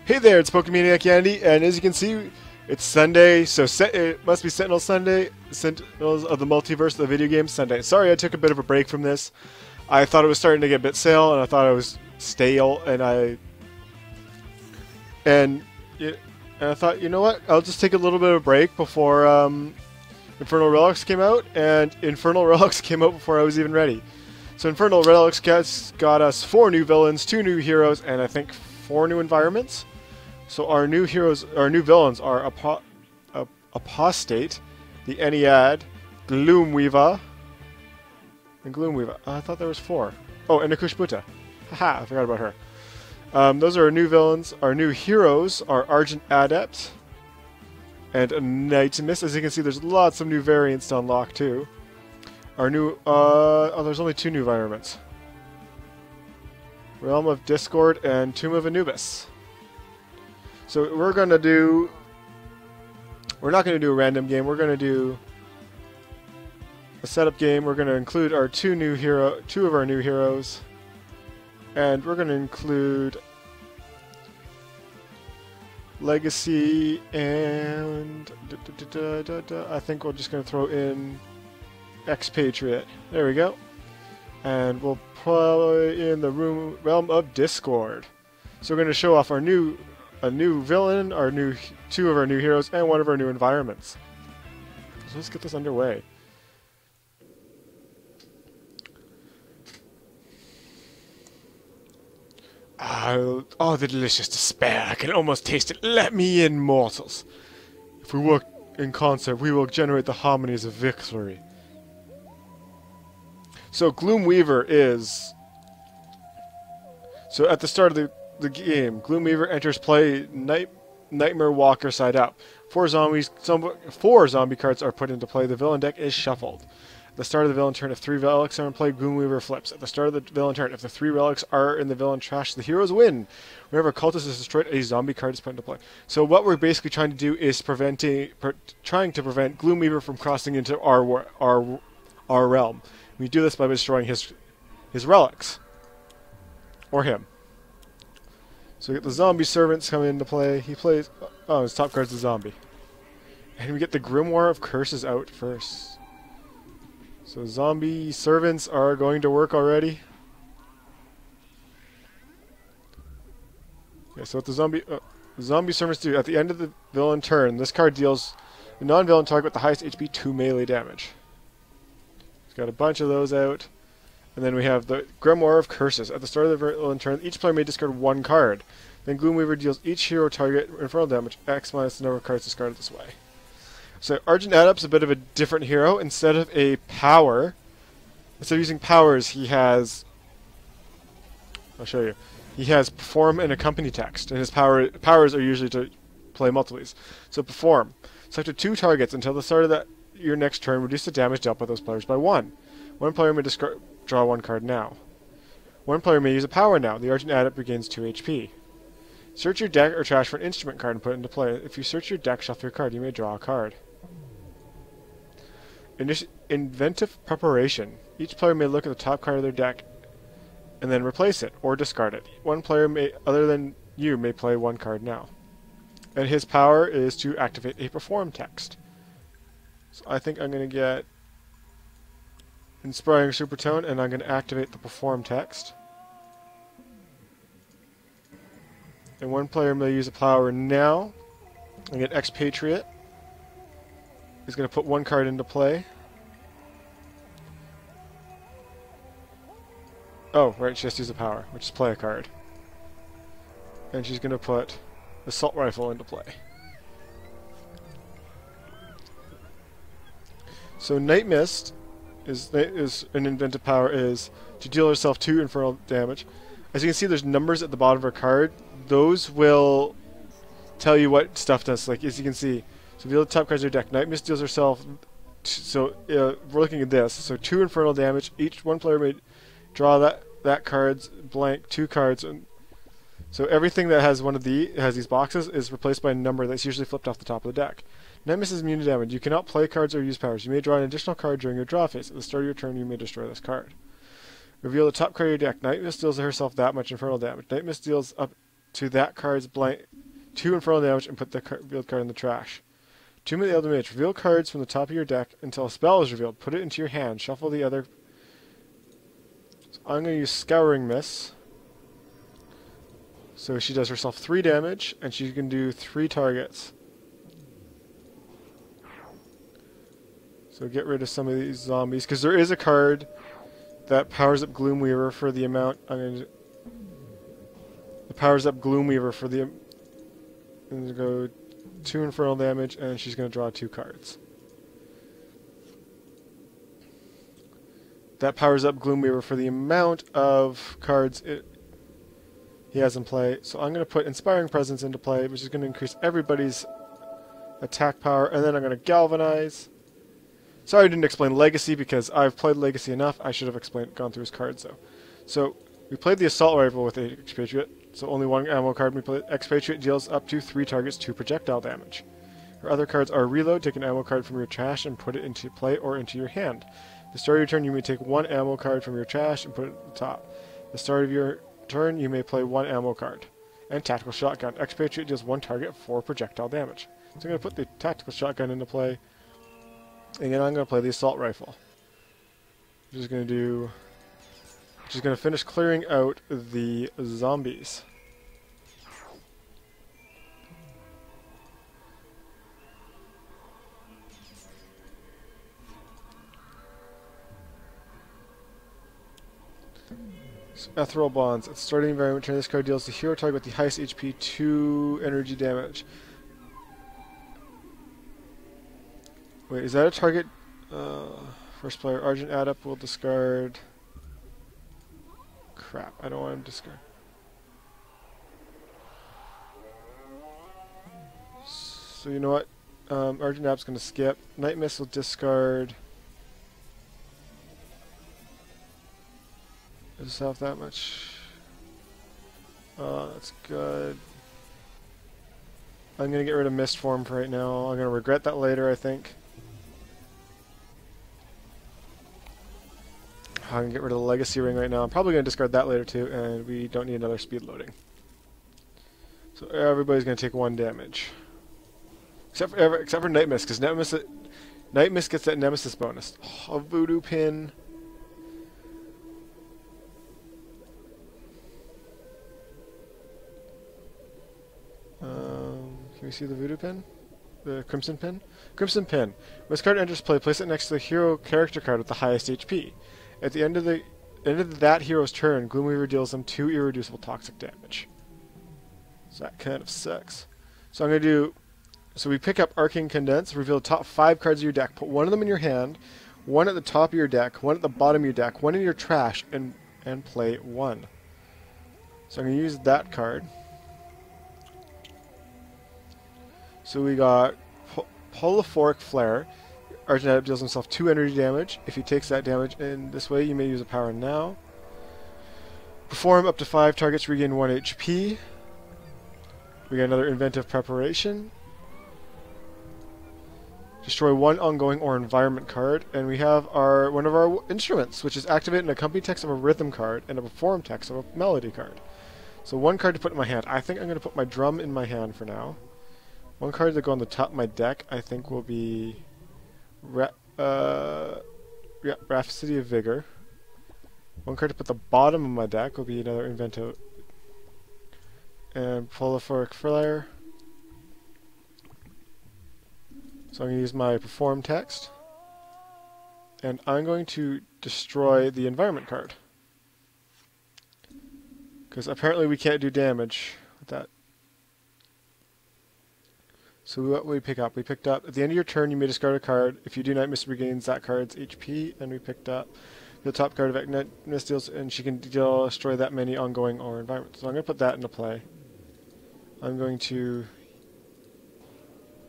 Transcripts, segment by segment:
Hey there, it's Pokemaniac Andy, and as you can see, it's Sunday, so it must be Sentinels Sunday, Sentinels of the Multiverse of the video game Sunday. Sorry I took a bit of a break from this. I thought it was starting to get a bit stale, and I thought it was stale, and I thought, you know what, I'll just take a little bit of a break before Infernal Relics came out, and Infernal Relics came out before I was even ready. So Infernal Relics got us 4 new villains, 2 new heroes, and I think 4 new environments. So our new villains are Apostate, the Ennead, Gloomweaver, and Gloomweaver. I thought there was 4. Oh, and Akushbuta. Haha, I forgot about her. Those are our new villains. Our new heroes are Argent Adept and a Nightmist. As you can see, there's lots of new variants to unlock too. Our new, there's only 2 new environments. Realm of Discord and Tomb of Anubis. So we're not going to do a random game, we're going to do a setup game. We're going to include our 2 of our new heroes. And we're going to include Legacy and I think we're just going to throw in Expatriate. There we go. And we'll play in the Realm of Discord. So we're going to show off a new villain, 2 of our new heroes, and 1 of our new environments. So let's get this underway. Oh, the delicious despair. I can almost taste it. Let me in, mortals. If we work in concert, we will generate the harmonies of victory. So Gloomweaver is... So at the start of the game, Gloomweaver enters play Nightmare Walker side up. 4 zombie cards are put into play. The villain deck is shuffled. At the start of the villain turn, if 3 relics are in play, Gloomweaver flips. At the start of the villain turn, if the 3 relics are in the villain trash, the heroes win. Whenever a cultist is destroyed, a zombie card is put into play. So what we're basically trying to do is trying to prevent Gloomweaver from crossing into our realm. We do this by destroying his relics. Or him. So we get the zombie servants come into play. He plays... Oh, his top card's the zombie. And we get the Grimoire of Curses out first. So zombie servants are going to work already. Okay, so what the zombie servants do, at the end of the villain turn, this card deals the non-villain target with the highest HP 2 melee damage. It's got a bunch of those out. And then we have the Grimoire of Curses. At the start of the villain turn, each player may discard 1 card. Then Gloomweaver deals each hero target infernal damage, X minus the number of cards discarded this way. So Argent Adept's a bit of a different hero. Instead of using powers, he has... I'll show you. He has Perform and Accompany text, and his powers are usually to play multiples. So Perform. Select 2 targets until the start of your next turn. Reduce the damage dealt by those players by 1. 1 player may draw 1 card now. 1 player may use a power now. The Argent Adept regains 2 HP. Search your deck or trash for an instrument card and put it into play. If you search your deck, shuffle your card. You may draw a card. Inventive Preparation. Each player may look at the top card of their deck and then replace it or discard it. 1 player other than you may play 1 card now. And his power is to activate a Perform text. So I think I'm going to get Inspiring Supertone, and I'm going to activate the Perform text. And 1 player may use a power now. And get Expatriate. He's going to put 1 card into play. Oh, right, she has to use a power, which is play a card. And she's going to put Assault Rifle into play. So Nightmist is an inventive power is to deal herself 2 infernal damage. As you can see, there's numbers at the bottom of her card. Those will tell you what stuff does. Like, as you can see, so deal the top cards of your deck. Nightmist deals herself. We're looking at this. So 2 infernal damage. Each 1 player may draw that card's blank 2 cards. And so everything that has these boxes is replaced by a number that's usually flipped off the top of the deck. Nightmist is immune to damage. You cannot play cards or use powers. You may draw an additional card during your draw phase. At the start of your turn, you may destroy this card. Reveal the top card of your deck. Nightmist deals herself that much infernal damage. Nightmist deals up to that card's blank 2 infernal damage and put the revealed card in the trash. 2 minute the mage. Reveal cards from the top of your deck until a spell is revealed. Put it into your hand. Shuffle the other. So I'm going to use Scouring Miss. So she does herself 3 damage, and she can do 3 targets. So get rid of some of these zombies, because there is a card that powers up Gloomweaver for the amount. It powers up Gloomweaver for the. And go 2 infernal damage, and she's going to draw 2 cards. That powers up Gloomweaver for the amount of cards he has in play. So I'm going to put Inspiring Presence into play, which is going to increase everybody's attack power, and then I'm going to Galvanize. Sorry I didn't explain Legacy, because I've played Legacy enough. I should have gone through his cards, though. So we played the Assault Rifle with the Expatriate, so only 1 ammo card. We played Expatriate deals up to 3 targets 2 projectile damage. Her other cards are Reload, take an ammo card from your trash and put it into play or into your hand. At the start of your turn, you may take 1 ammo card from your trash and put it at the top. At the start of your turn, you may play 1 ammo card. And Tactical Shotgun. Expatriate deals 1 target 4 projectile damage. So I'm going to put the Tactical Shotgun into play. And then I'm going to play the Assault Rifle. Which is going to finish clearing out the zombies. So Ethereal Bonds. At the start of the environment turn, this card deals the hero target with the highest HP 2 energy damage. Wait, is that a target? First player, Argent Adept will discard. Crap, I don't want him to discard. So you know what? Argent Adept's going to skip. Night Mist will discard. Does this have that much? That's good. I'm going to get rid of Mist Form for right now. I'm going to regret that later, I think. I'm going to get rid of the Legacy Ring right now. I'm probably going to discard that later too, and we don't need another speed loading. So everybody's going to take 1 damage. Except for Night Mist, because Night Mist gets that Nemesis bonus. Oh, a Voodoo Pin. Can we see the Voodoo Pin? The Crimson Pin? Crimson Pin. When this card enters play, place it next to the hero character card with the highest HP. At the end of that hero's turn, Gloomweaver deals them 2 irreducible toxic damage. So that kind of sucks. So I'm going to do... So we pick up Arcane Condense, reveal the top 5 cards of your deck, put 1 of them in your hand, 1 at the top of your deck, 1 at the bottom of your deck, 1 in your trash, and play 1. So I'm going to use that card. So we got Polyphoric Flare. Argent Adept deals himself 2 energy damage. If he takes that damage in this way, you may use a power now. Perform up to 5 targets, regain 1 HP. We got another Inventive Preparation. Destroy 1 ongoing or environment card. And we have one of our instruments, which is activate an accompany text of a rhythm card and a perform text of a melody card. So 1 card to put in my hand. I think I'm going to put my drum in my hand for now. 1 card to go on the top of my deck, I think, will be Rhapsody of Vigor. 1 card to put the bottom of my deck will be another Invento and Polyphoric Flare. So I'm going to use my Perform text, and I'm going to destroy the environment card, because apparently we can't do damage with that. So what we pick up? We picked up, at the end of your turn, you may discard a card. If you do, Night Mist regains that card's HP, and we picked up the top card of Night Mist deals, and she can destroy that many ongoing or environments. So I'm going to put that into play. I'm going to...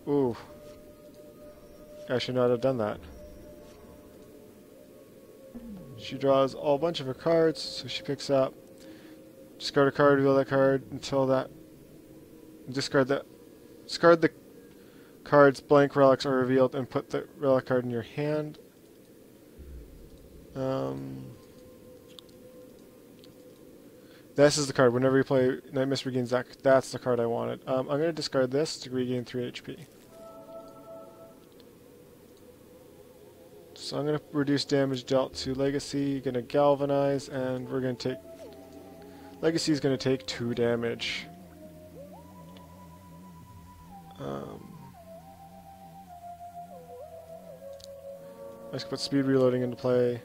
Ooh. I should not have done that. She draws a bunch of her cards, so she picks up, discard a card, reveal that card until that... Discard the cards, blank relics are revealed, and put the relic card in your hand. This is the card. Whenever you play Night Mist regains that, that's the card I wanted. I'm going to discard this to regain 3 HP. So I'm going to reduce damage dealt to Legacy, going to Galvanize, and we're going to take... Legacy is going to take 2 damage. Let's put speed reloading into play.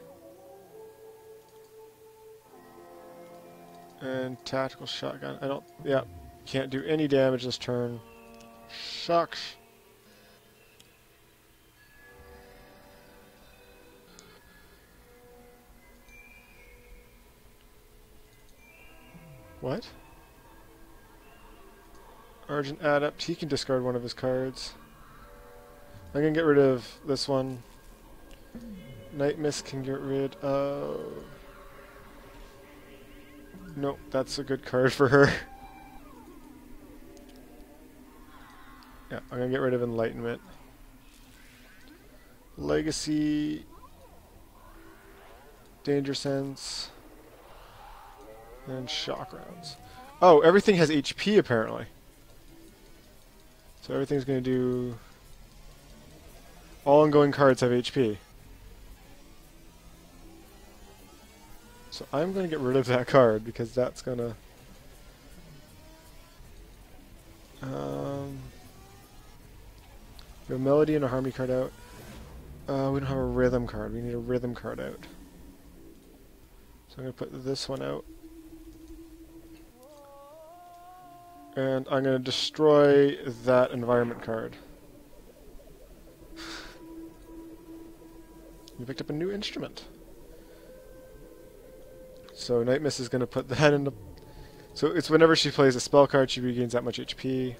And tactical shotgun. I don't... Yeah, can't do any damage this turn. Shucks. What? Argent Adept. He can discard one of his cards. I'm going to get rid of this one. Night Mist can get rid of... Nope, that's a good card for her. Yeah, I'm going to get rid of Enlightenment. Legacy... Danger Sense... And Shock Rounds. Oh, everything has HP apparently. So everything's going to do... All ongoing cards have HP. So I'm going to get rid of that card because that's going to... we have a Melody and a Harmony card out. We don't have a Rhythm card. We need a Rhythm card out. So I'm going to put this one out. And I'm going to destroy that environment card. You picked up a new instrument. So Night Mist is going to put that into... So it's whenever she plays a spell card, she regains that much HP.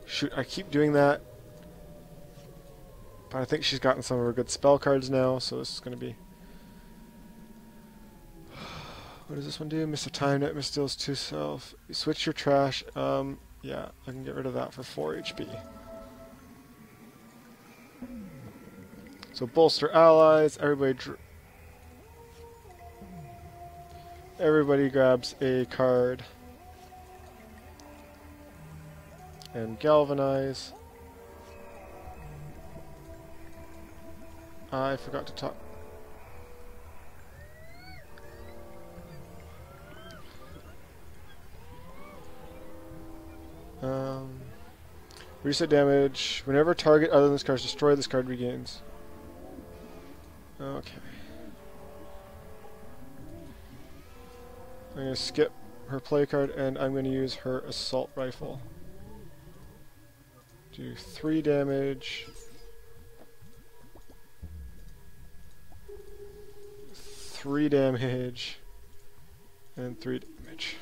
Shoot, I keep doing that. But I think she's gotten some of her good spell cards now, so this is going to be... What does this one do? Mist of Time, Night Mist deals 2 self. You switch your trash. Yeah, I can get rid of that for 4 HP. So bolster allies. Everybody grabs a card. And galvanize. I forgot to talk. Reset damage. Whenever target other than this card is destroyed, this card regains. Okay. I'm going to skip her play card and I'm going to use her assault rifle. Do 3 damage. 3 damage. And 3 damage.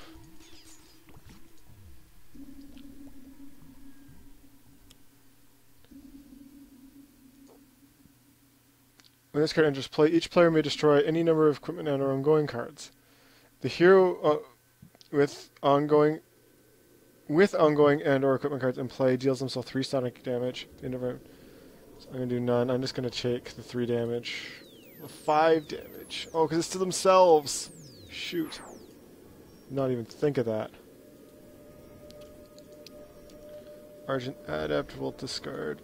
When this card enters play, each player may destroy any number of equipment and or ongoing cards. The hero with ongoing and or equipment cards in play deals himself 3 sonic damage. So I'm going to do none. I'm just going to take the 3 damage. 5 damage. Oh, because it's to themselves. Shoot. Not even think of that. Argent Adept will discard.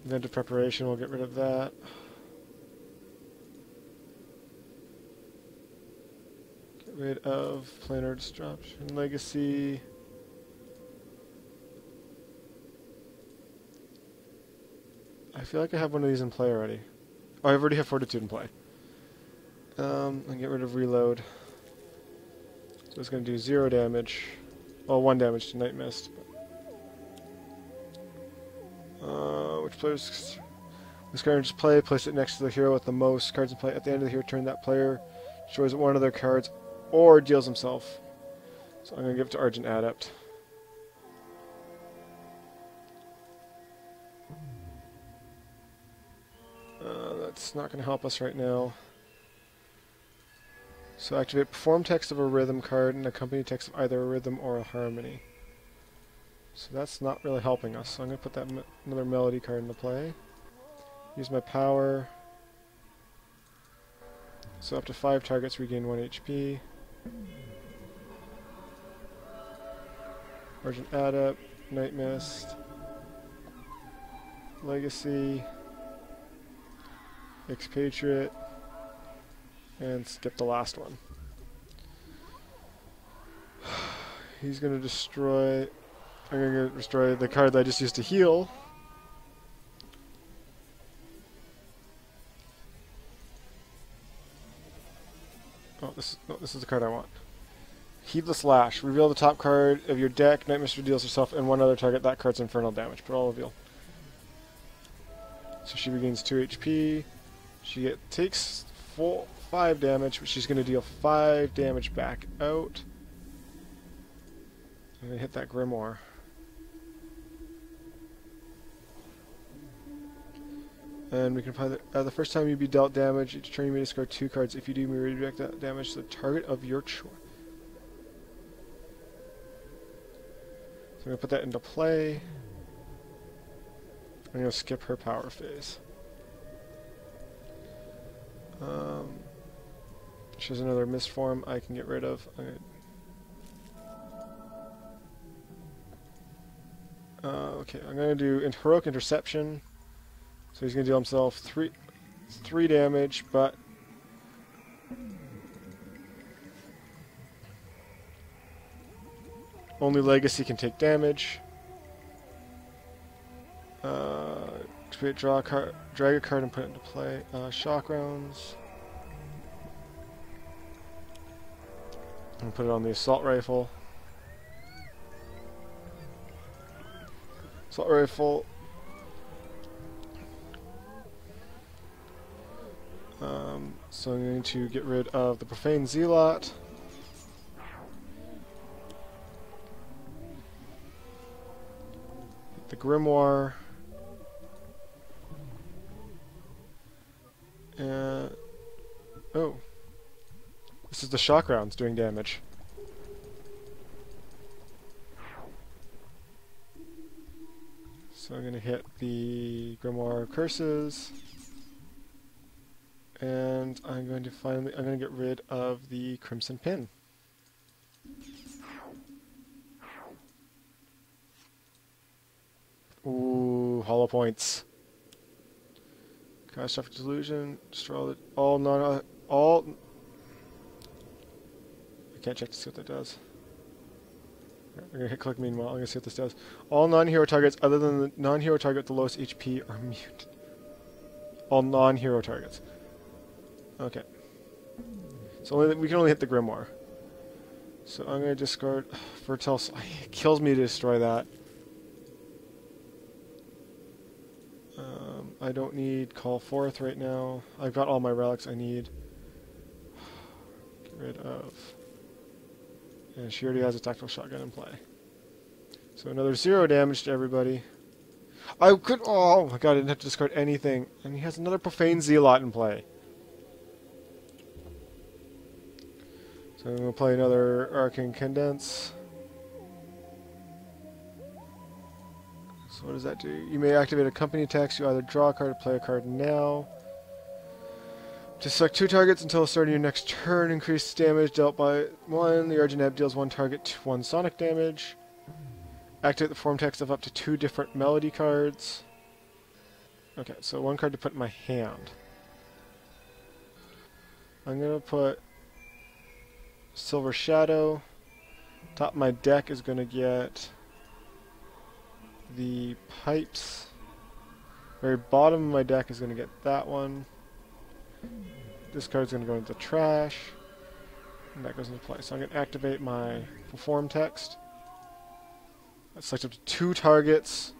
Event of Preparation, we'll get rid of that. Get rid of Planar Disruption, Legacy. I feel like I have one of these in play already. Oh, I already have Fortitude in play. And get rid of Reload. So it's going to do 0 damage. Well, 1 damage to Night Mist. Which players... This card just play, place it next to the hero with the most cards in play. At the end of the hero turn, that player destroys one of their cards or deals himself. So I'm going to give it to Argent Adept. That's not going to help us right now. So activate perform text of a rhythm card and accompany text of either a rhythm or a harmony. So that's not really helping us. So I'm going to put that another melody card into play. Use my power. So up to 5 targets regain 1 HP. Origin Adept, Night Mist, Legacy, Expatriate, and skip the last one. He's going to destroy... I'm going to destroy the card that I just used to heal. Oh, this is the card I want. Heedless Lash. Reveal the top card of your deck. Night Mist reveals herself and one other target. That card's infernal damage. Put all reveal. So she regains 2 HP. She takes 5 damage, but she's going to deal 5 damage back out. I'm going to hit that Grimoire. And we can apply the first time you be dealt damage, each turn you may discard 2 cards. If you do, you may redirect that damage to the target of your choice. So I'm going to put that into play. I'm going to skip her power phase. She has another mist form I can get rid of. Okay, I'm going to do Heroic Interception. So he's going to deal himself 3 damage, but only Legacy can take damage. Draw a card, drag a card and put it into play. Shock rounds. And put it on the assault rifle. Assault rifle. So I'm going to get rid of the Profane Zealot. The Grimoire. Oh. This is the shock rounds doing damage. So I'm going to hit the Grimoire Curses. And I'm going to get rid of the Crimson Pin. Ooh, hollow points. Catastrophic Delusion, destroy all. I can't check to see what that does. I'm gonna hit click meanwhile. I'm gonna see what this does. All non-hero targets other than the non-hero target with the lowest HP are muted. All non-hero targets. Okay. So we can only hit the Grimoire. So I'm gonna discard Fertile. It kills me to destroy that. I don't need Call Forth right now. I've got all my relics I need. Get rid of. And she already has a tactical shotgun in play. So another 0 damage to everybody. I could. Oh my god! I didn't have to discard anything. And he has another Profane Zealot in play. So I'm gonna play another Arcane Condense. So what does that do? You may activate a company text. You either draw a card or play a card now. To select 2 targets until the start of your next turn. Increase damage dealt by 1. The Argineb deals 1 target 1 sonic damage. Activate the form text of up to 2 different melody cards. Okay, so 1 card to put in my hand. I'm going to put Silver Shadow. Top of my deck is going to get the Pipes. Very bottom of my deck is going to get that one. This card's going to go into the trash. And that goes into play. So I'm going to activate my form text. Let's select up to 2 targets.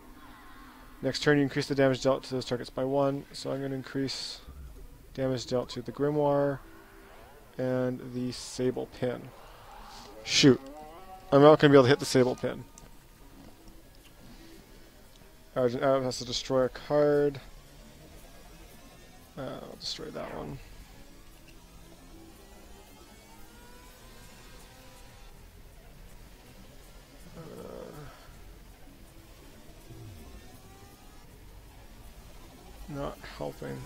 Next turn you increase the damage dealt to those targets by 1. So I'm going to increase damage dealt to the Grimoire and the Sable Pin. Shoot. I'm not going to be able to hit the Sable Pin. Argent Adept has to destroy a card. I'll destroy that one. Not helpful. swing.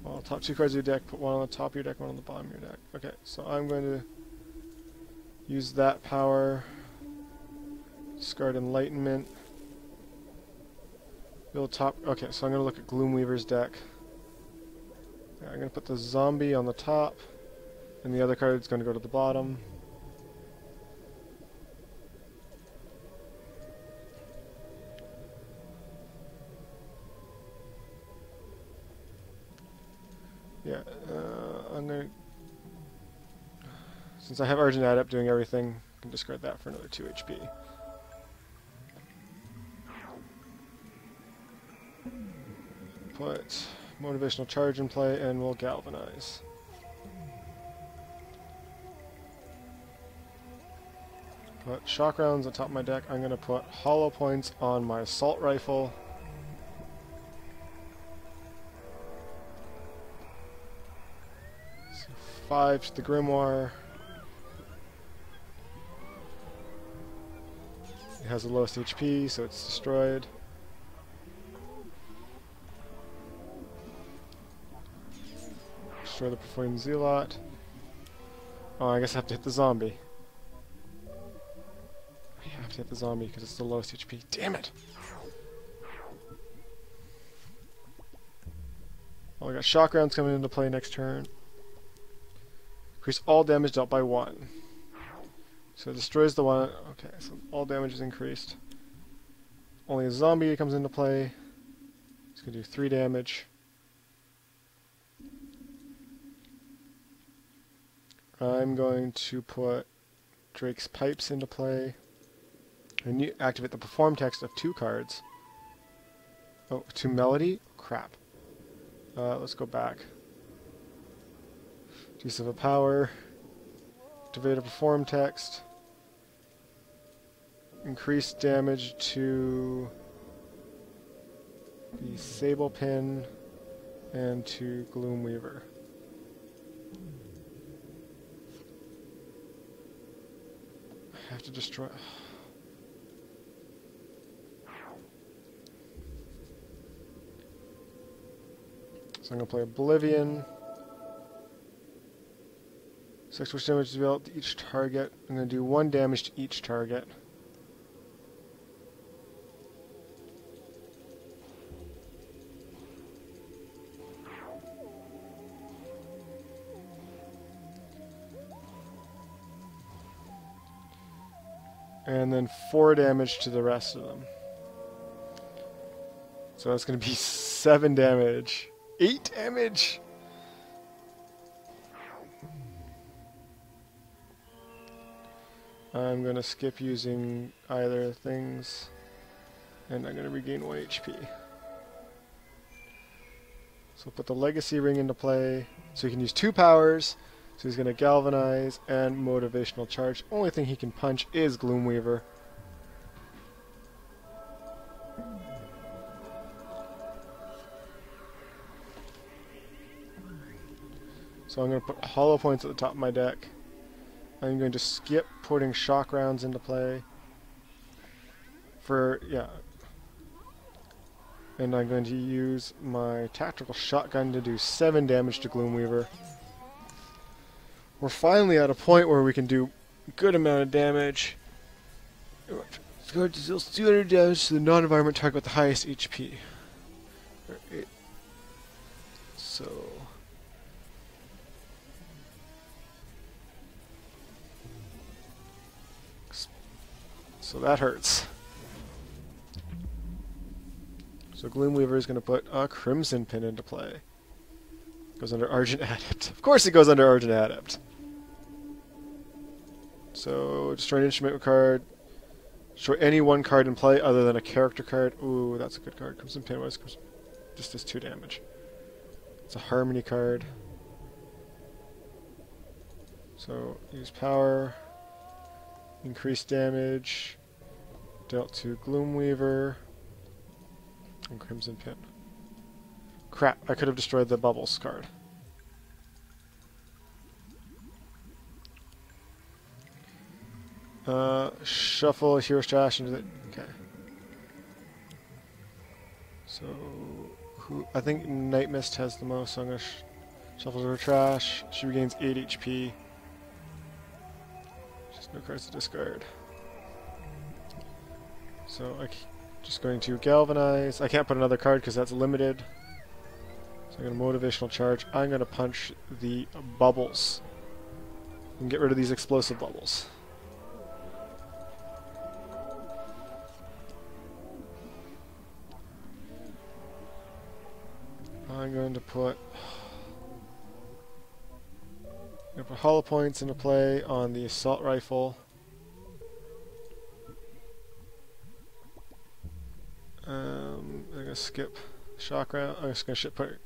Well, top 2 cards of your deck, put one on the top of your deck, one on the bottom of your deck. Okay, so I'm going to use that power. Discard Enlightenment. Build top. Okay, so I'm going to look at Gloomweaver's deck. Yeah, I'm going to put the zombie on the top, and the other card is going to go to the bottom. Yeah, I'm going to... Since I have Argent Adept doing everything, I can discard that for another 2 HP. Put Motivational Charge in play, and we'll Galvanize. Put Shock Rounds on top of my deck. I'm going to put Hollow Points on my Assault Rifle. So 5 to the Grimoire. It has the lowest HP, so it's destroyed. Destroy the Performing Zealot. Oh, I guess I have to hit the zombie. I have to hit the zombie because it's the lowest HP. Damn it! Well, I got Shock Rounds coming into play next turn. Increase all damage dealt by 1. So it destroys the one. Okay, so all damage is increased. Only a zombie comes into play. It's going to do 3 damage. I'm going to put Drake's Pipes into play. And you activate the perform text of 2 cards. Oh, to Melody? Crap. Let's go back. Use of a power. Activate a perform text. Increase damage to the Sable Pin and to Gloomweaver. I have to destroy... So I'm going to play Oblivion. 6 which damage is dealt to each target. I'm going to do 1 damage to each target. And then 4 damage to the rest of them. So that's going to be 7 damage. 8 damage! I'm going to skip using either things, and I'm going to regain 1 HP. So we'll put the Legacy Ring into play, so he can use 2 powers, so he's going to Galvanize and Motivational Charge. Only thing he can punch is Gloomweaver. So I'm going to put Hollow Points at the top of my deck. I'm going to skip putting Shock Rounds into play. And I'm going to use my Tactical Shotgun to do 7 damage to Gloomweaver. We're finally at a point where we can do a good amount of damage. It's going to deal 200 damage to the non-environment target with the highest HP. So that hurts. So Gloomweaver is going to put a Crimson Pin into play. Goes under Argent Adept. Of course it goes under Argent Adept. So destroy an instrument card. Destroy any 1 card in play other than a character card. Ooh, that's a good card. Crimson Pin was just does 2 damage. It's a Harmony card. So use power. Increase damage. Dealt to Gloomweaver. And Crimson Pin. Crap, I could have destroyed the Bubbles card. Shuffle Hero's Trash into the... Okay. So... I think Night Mist has the most, so I'm going to shuffle her trash. She regains 8 HP. Just no cards to discard. So I'm just going to Galvanize. I can't put another card because that's limited. So I'm going to Motivational Charge. I'm going to punch the bubbles. And get rid of these explosive bubbles. I'm going to put hollow points into play on the assault rifle. I'm going to skip shock round. I'm just going to put.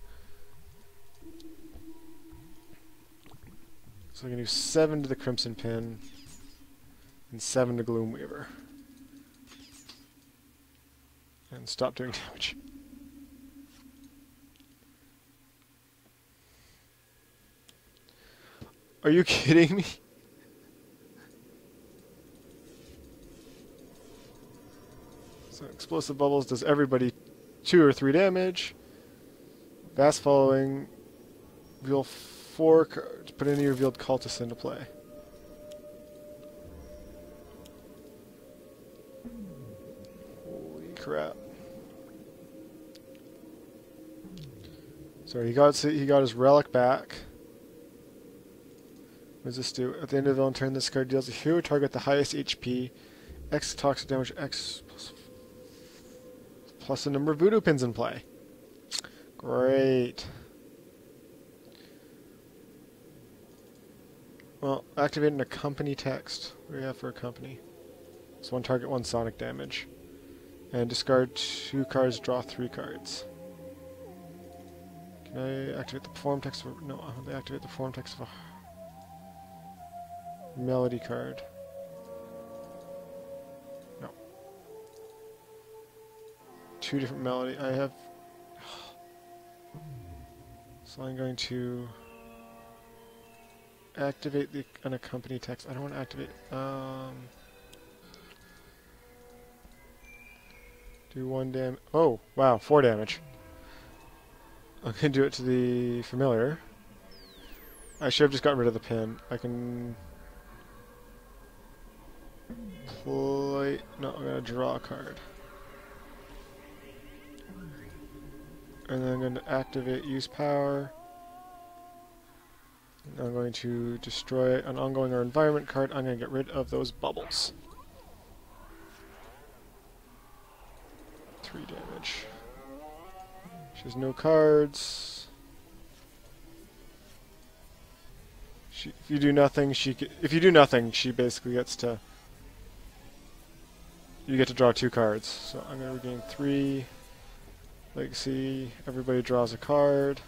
So I'm going to do 7 to the Crimson Pin and 7 to Gloomweaver. And stop doing damage. Are you kidding me? So explosive bubbles does everybody 2 or 3 damage. Fast following. Reveal 4 cards. Put any revealed cultist into play. Holy crap. So he got his relic back. What does this do? At the end of the villain turn, this card deals a hero target the highest HP, X toxic damage, X plus the number of voodoo pins in play. Great. Well, activating a company text. What do we have for a company? So 1 target, 1 sonic damage. And discard 2 cards, draw 3 cards. Can I activate the perform text? No, I want to activate the perform text of a melody card. No. 2 different melody. I have. So I'm going to activate the unaccompanied text. I don't want to activate. Do 1 damage. Oh, wow, 4 damage. I'm going to do it to the familiar. I should have just gotten rid of the pin. I can play. No, I'm going to draw a card. And then I'm going to activate use power. I'm going to destroy an ongoing or environment card. I'm going to get rid of those bubbles. 3 damage. She has no cards. If you do nothing, she basically gets to. You get to draw 2 cards. So I'm going to regain 3 legacy. Everybody draws a card.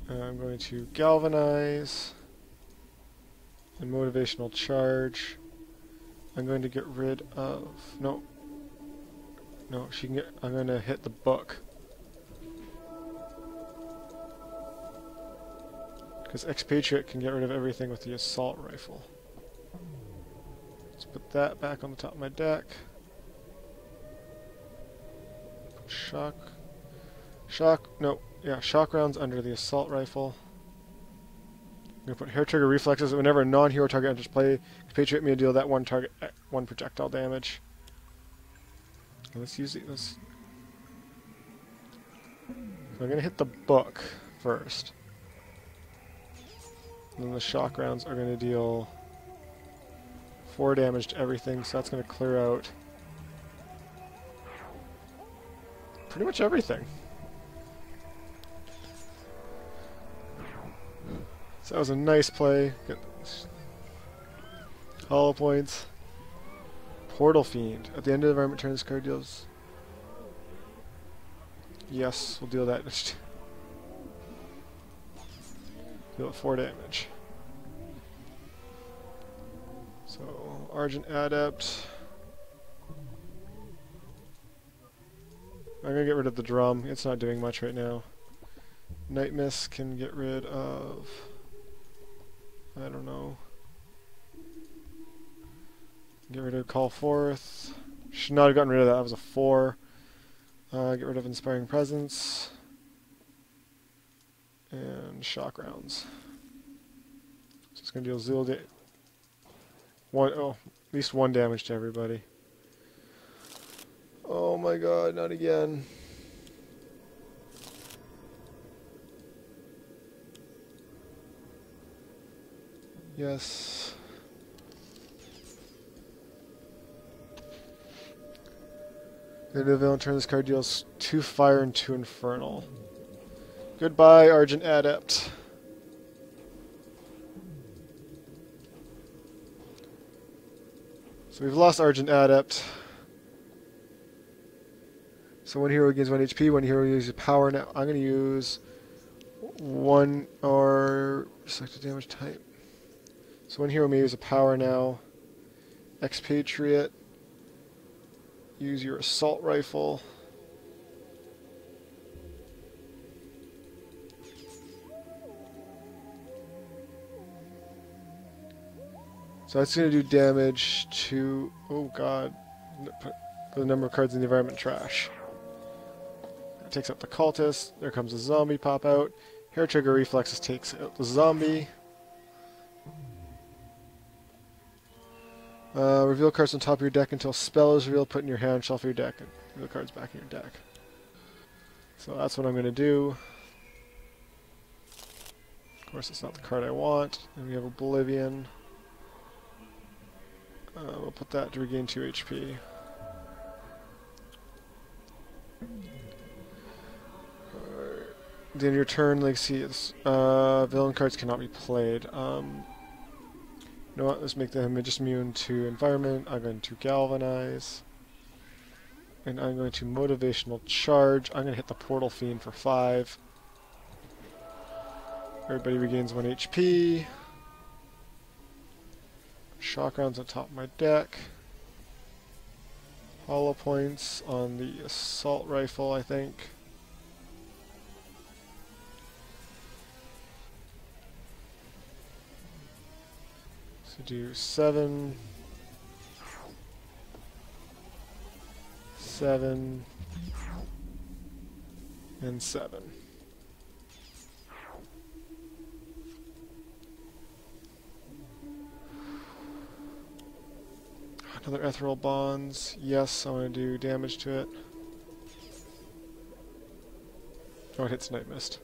I'm going to galvanize and motivational charge. I'm going to get rid of no, she can get. I'm going to hit the book because expatriate can get rid of everything with the assault rifle. Let's put that back on the top of my deck. Shock. No. Yeah, shock rounds under the assault rifle. I'm going to put hair trigger reflexes. Whenever a non-hero target enters play, expatriate me to deal that 1 target 1 projectile damage. Let's use it. So I'm going to hit the book first. And then the shock rounds are going to deal 4 damage to everything, so that's going to clear out pretty much everything. So that was a nice play. Get hollow points. Portal Fiend. At the end of the environment turn, this card deals. Yes, we'll deal that. Deal 4 damage. So, Argent Adept. I'm gonna get rid of the drum. It's not doing much right now. Night Mist can get rid of. I don't know. Get rid of Call Forth. Should not have gotten rid of that. That was a 4. Get rid of Inspiring Presence. And Shock Rounds. So it's going to deal 0 at least 1 damage to everybody. Oh my god, not again. Yes. The new villain turn, this card deals 2 fire and 2 infernal. Goodbye, Argent Adept. So we've lost Argent Adept. So one hero gains 1 HP, one hero uses power now. I'm going to use 1 or select a damage type. So one hero may use a power now. Expatriate. Use your assault rifle. So that's going to do damage to, oh god, put the number of cards in the environment trash. That takes out the cultist. There comes a zombie pop out. Hair Trigger Reflexes takes out the zombie. Reveal cards on top of your deck until spell is revealed. Put in your hand, shuffle your deck, and reveal cards back in your deck. So that's what I'm going to do. Of course, it's not the card I want. And we have Oblivion. We'll put that to regain 2 HP. At the end of your turn, Legacy is villain cards cannot be played. You know what? Let's make them just immune to environment. I'm going to galvanize, and I'm going to motivational charge. I'm going to hit the Portal Fiend for 5. Everybody regains 1 HP. Shock rounds on top of my deck. Hollow points on the assault rifle, I think. So do 7, 7, and 7. Another Ethereal Bonds. Yes, I want to do damage to it. Oh, it hits Night Mist.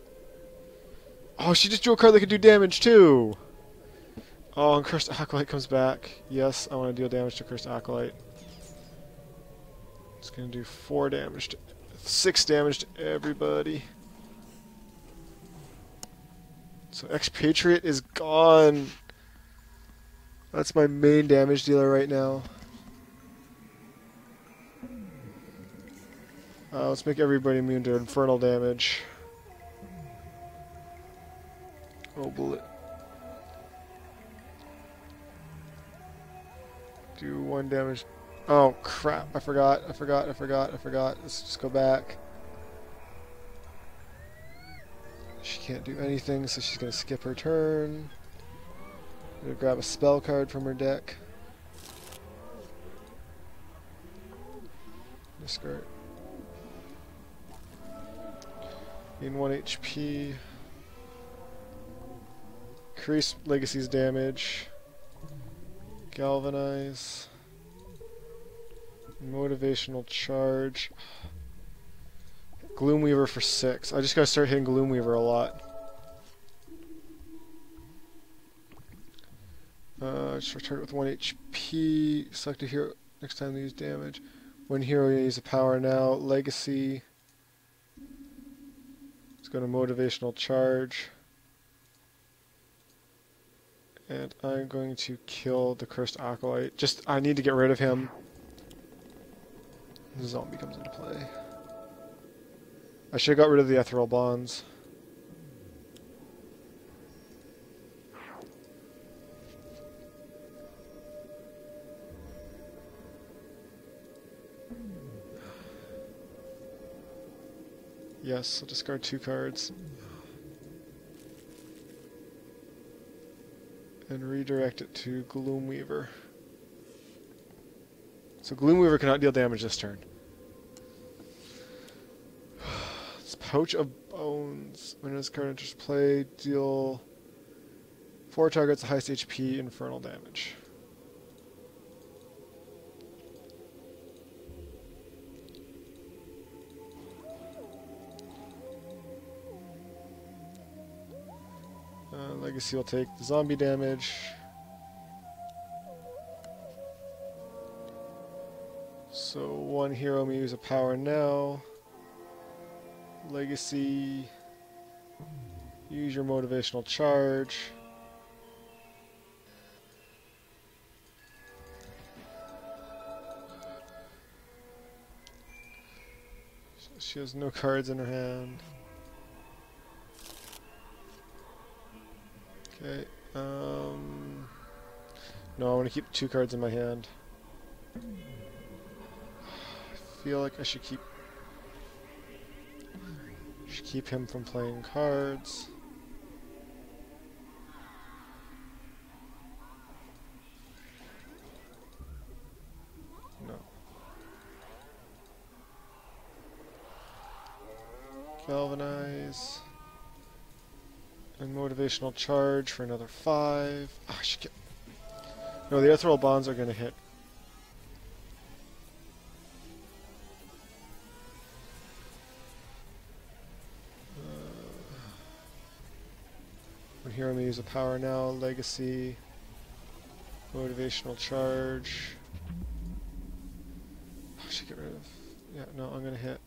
Oh, she just drew a card that could do damage too! Oh, and Cursed Acolyte comes back. Yes, I want to deal damage to Cursed Acolyte. It's going to do 4 damage to... 6 damage to everybody. So Expatriate is gone! That's my main damage dealer right now. Let's make everybody immune to infernal damage. Oh, bullet. Do 1 damage. Oh, crap. I forgot. Let's just go back. She can't do anything, so she's going to skip her turn. I'm going to grab a spell card from her deck. Discard. Gain 1 HP. Increase Legacy's damage. Galvanize. Motivational charge. Gloomweaver for 6. I just gotta start hitting Gloomweaver a lot. Just return it with 1 HP. Select a hero next time they use damage. One hero uses a power now. Legacy. Let's go to motivational charge. And I'm going to kill the Cursed Acolyte. I need to get rid of him. The zombie comes into play. I should have got rid of the Ethereal Bonds. Yes, I'll discard 2 cards. And redirect it to Gloomweaver. So Gloomweaver cannot deal damage this turn. It's Pouch of Bones. When this card enters play, deal 4 targets the highest HP infernal damage. Legacy will take the zombie damage. So one hero may use a power now. Legacy. Use your motivational charge. She has no cards in her hand. Okay, no, I want to keep 2 cards in my hand. I feel like I should keep him from playing cards. No. Galvanize. And motivational charge for another 5. Oh, I should get... No, the ethereal bonds are going to hit. One hero may use a power now. Legacy. Motivational charge. Oh, I should get rid of... Yeah, no, I'm going to hit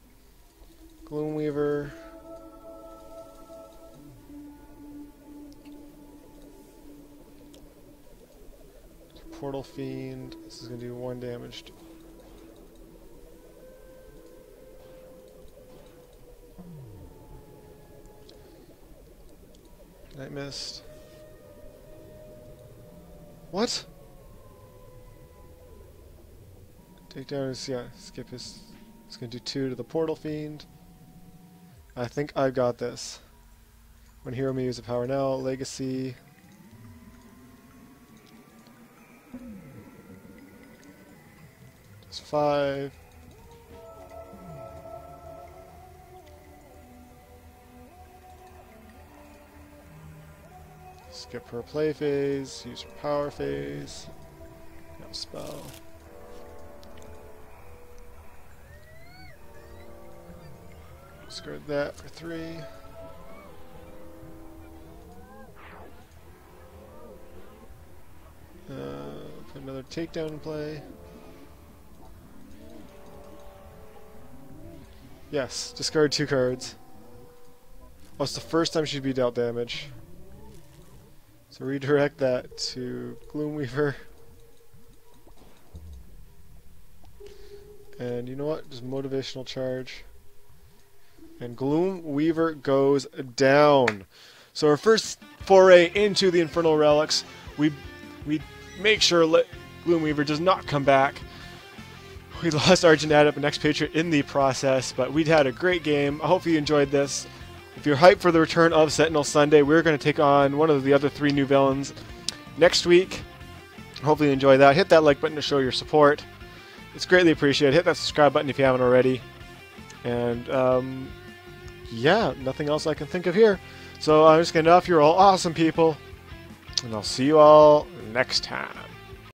Gloomweaver. Portal Fiend. This is going to do 1 damage. Night Mist. What? Take down his, yeah, skip his. It's going to do 2 to the Portal Fiend. I think I've got this. One hero may use a power now. Legacy. Just 5. Skip her play phase, use her power phase. No spell. Discard that for 3. Put another takedown in play. Yes, discard 2 cards. Oh, it's the first time she'd be dealt damage. So redirect that to Gloomweaver. And you know what? Just motivational charge. And Gloomweaver goes down. So our first foray into the Infernal Relics, we make sure Gloomweaver does not come back. We lost Argent Adept and Expatriate in the process, but we'd had a great game. I hope you enjoyed this. If you're hyped for the return of Sentinels Sunday, we're going to take on one of the other 3 new villains next week. Hopefully you enjoy that. Hit that like button to show your support. It's greatly appreciated. Hit that subscribe button if you haven't already. And, yeah, nothing else I can think of here. So I'm just going to off. You're all awesome people. And I'll see you all next time.